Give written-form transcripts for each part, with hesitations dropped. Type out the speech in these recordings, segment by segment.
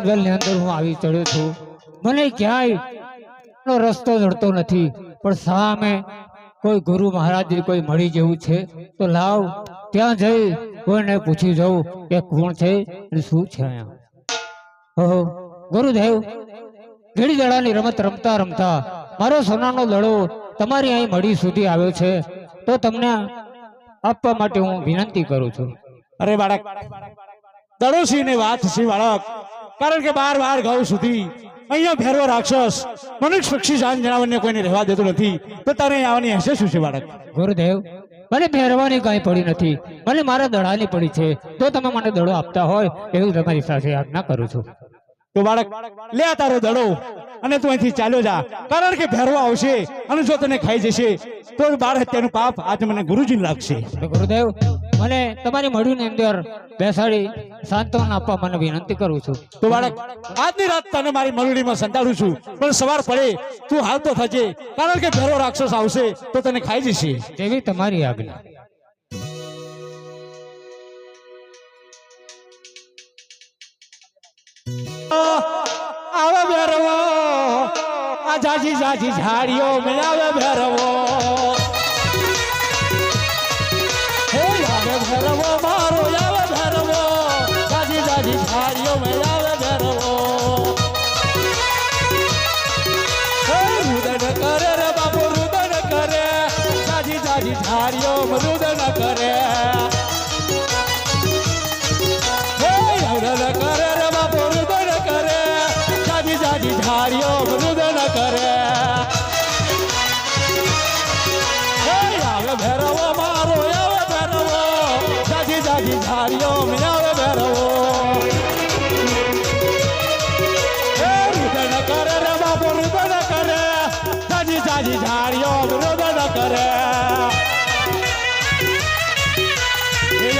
જંગલની અંદર હું આવી ચડ્યો છું, મને ક્યાંય રસ્તો જડતો નથી, પણ સામે કોઈ ગુરુ મહારાજ કોઈ મળી જેવું છે તો લાવ ત્યાં જઈ કોઈને પૂછી જવું કે કોણ છે અને શું છે અહીંયા. ઓહો ગુરુદેવ, ઘડી દડાની રમત રમતા રમતા મારો સોનાનો દડો તમારી અહીં મળી સુધી આવ્યો છે, તો તમને આપવા માટે હું વિનંતી કરું છું. અરે બાળક, દડોશી ની વાત છે બાળક, કારણ કે 12 ગાઉ સુધી અહીંયા ભેરવો રાક્ષસ મનુષ્ય પક્ષી જાન જણાવને કોઈને રહેવા દેતો નથી, તો તારે અહીં આવવાની હશે શું છે બાળક? ગુરુદેવ, મને ભેરવાની કઈ પડી નથી, મને મારા દડાની પડી છે, તો તમે મને દડો આપતા હોય એવું તમારી સાથે આજ્ઞા કરું છું. તો બાળક લે આ તારો દડો અને તું અહીંથી ચાલ્યો જા, કારણ કે ભેરવો આવશે અને જો તને ખાઈ જશે તો બાળ હત્યાનું પાપ આજે મને ગુરુજીને લાગશે. તો ગુરુદેવ, મને તમારી મળીની અંદર બેસાડી સાંત્વના આપવા મને વિનંતી કરું છું. તો બાળક, આજની રાત તને મારી મરડીમાં સંતાડું છું, પણ સવાર પડે તું હાલતો થજે, કારણ કે ભેરવો રાક્ષસ આવશે તો તને ખાઈ જશે. જેવી તમારી આજ્ઞા. આવે ભેરવો આ જાજી જાજી ઝાડીઓ મેં આવે ભેરવો, હે આવે ભેરવો મારો આવે ભેરવો, જાજી જાજી ઝાડીઓ મેં આવે ભેરવો. રુદન કરે રે બાપુ રુદન કરે, જાજી જાજી ઝાડીઓ રુદન કરે, રુદન કરે રે બાપુ રુદન કરે, જાજી જાજી ઝાડીઓ રુદન કરે. આવે ભેરવો મારો આવે ભેરવો, જાજી જાજી ઝાડીઓ આવે ભેરવો. રુદન કરે રે બાપુ રુદન કરે, જાજી જાજી ઝાડીઓ રુદન કરે.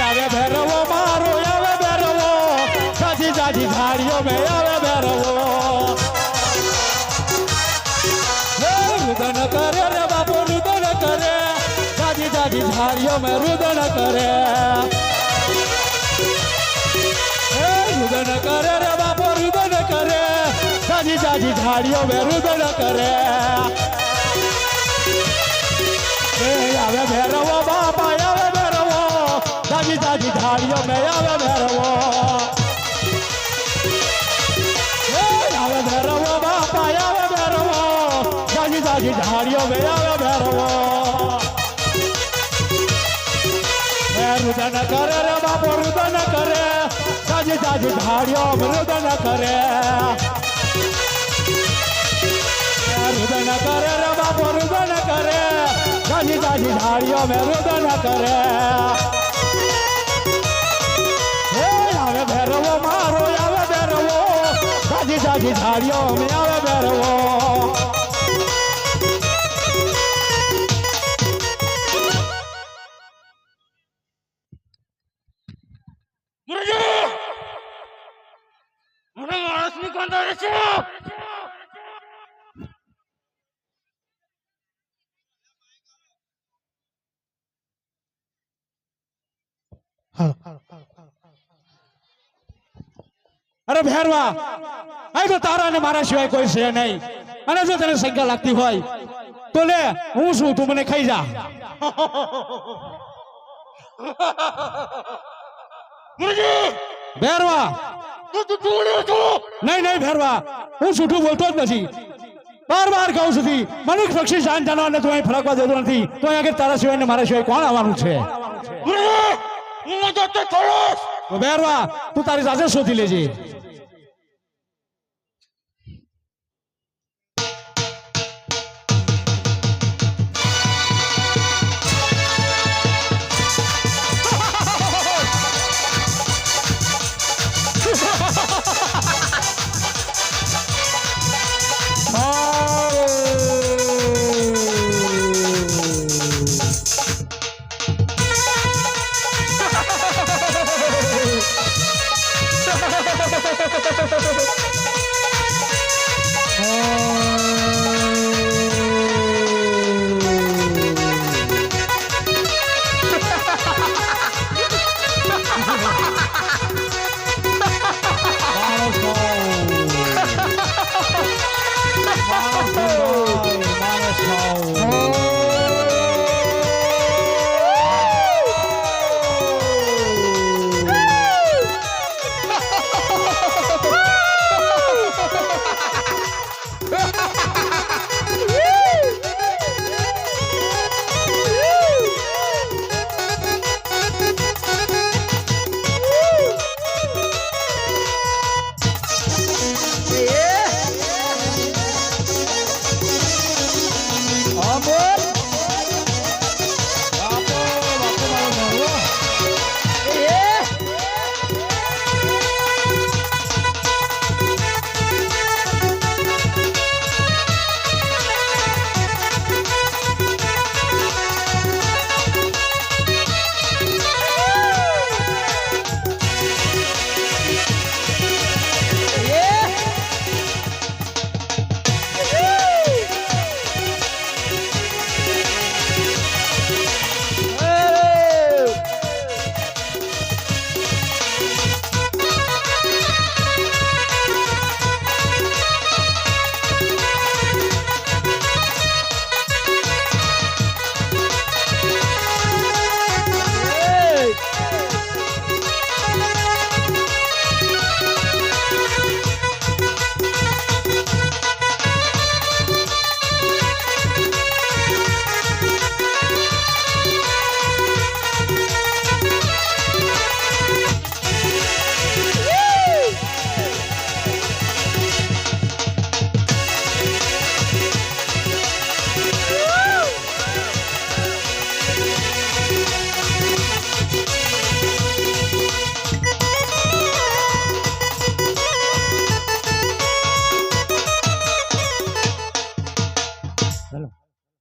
આવે ભેરવો મારો આવે ભેરવો, જાજી જાજી ઝાડીઓ મેં આવે ભેરવો. રુદન કરે રે બાપુ રુદન કરે, જાજી જાજી ઝાડીઓ મેં રુદન કરે. રુદન કરે રે બાપુ રુદન કરે, જાજી જાજી ઝાડીઓ મેં રુદન કરે. આવે ભેરવો બાપા આવે ભેરવો, જાજી જાજી ઝાડીઓ મેં આવે ભેરવો. આવે ભેરવો બાપા આવે ભેરવો, જાજી જાજી ઝાડીઓ મેં આવે ભેરવો. રુદન કરે રે બાપો રુદન કરે, જાજી જાજી ઝાડીઓ રુદન કરે. રુદન કરે રે બાપો રુદન કરે, જાજી જાજી ઝાડીઓ મેં રુદન કરે. આવે ભેરવો મારો આવે ભેરવો, જાજી જાજી ઝાડીઓ મેં આવે ભેરવો. મને માણસની ગંધ આવે છે. અરે ભેરવા, અહીં તો તારા અને મારા સિવાય કોઈ છે નહીં, અને જો તને શંકા લાગતી હોય તો લે હું છું, તું મને ખાઈ જા. ભેરવા નહીં નહીં ભેરવા, હું છૂટું બોલતો જ નથી. 12 ગાઉ સુધી મનુષ્ય પક્ષી જાન જાનવરને તું અહીં ફરકવા દેતો નથી, તો અહીં આગળ તારા સિવાય ને મારા સિવાય કોણ આવવાનું છે? તો ભેરવા, તું તારી જાતે શોધી લેજે.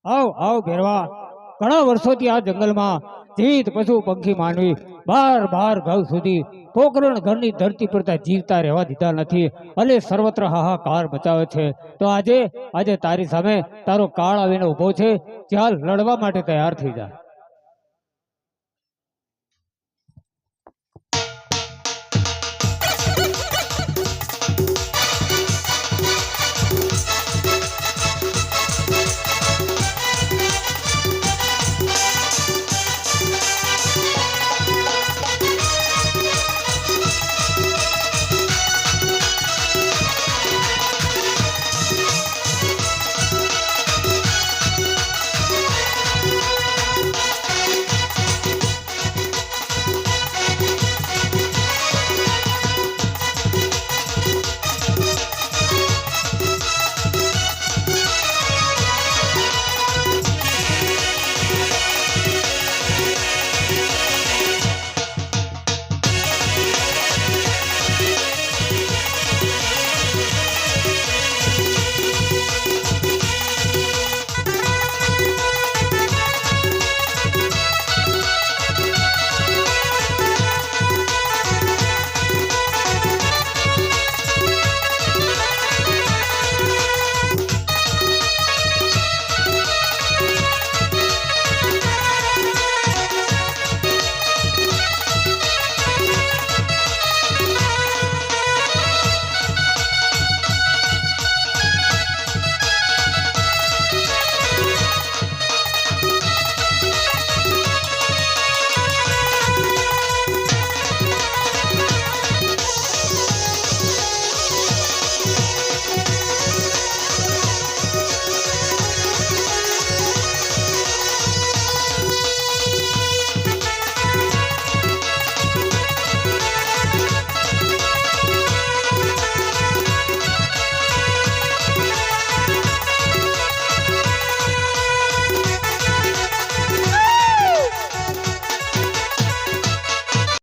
આવ આવ ભેરવા ઘણા વર્ષોથી આ જંગલમાં જીવિત પશુ પંખી માનવી બાર બાર ઘઉં સુધી પોકરણ ઘરની ધરતી પર જીવતા રહેવા દીધા નથી અને સર્વત્ર હાહાકાર મચાવે છે. તો આજે તારી સામે તારો કાળ આવીને ઊભો છે. ચાલ લડવા માટે તૈયાર થઈ જા.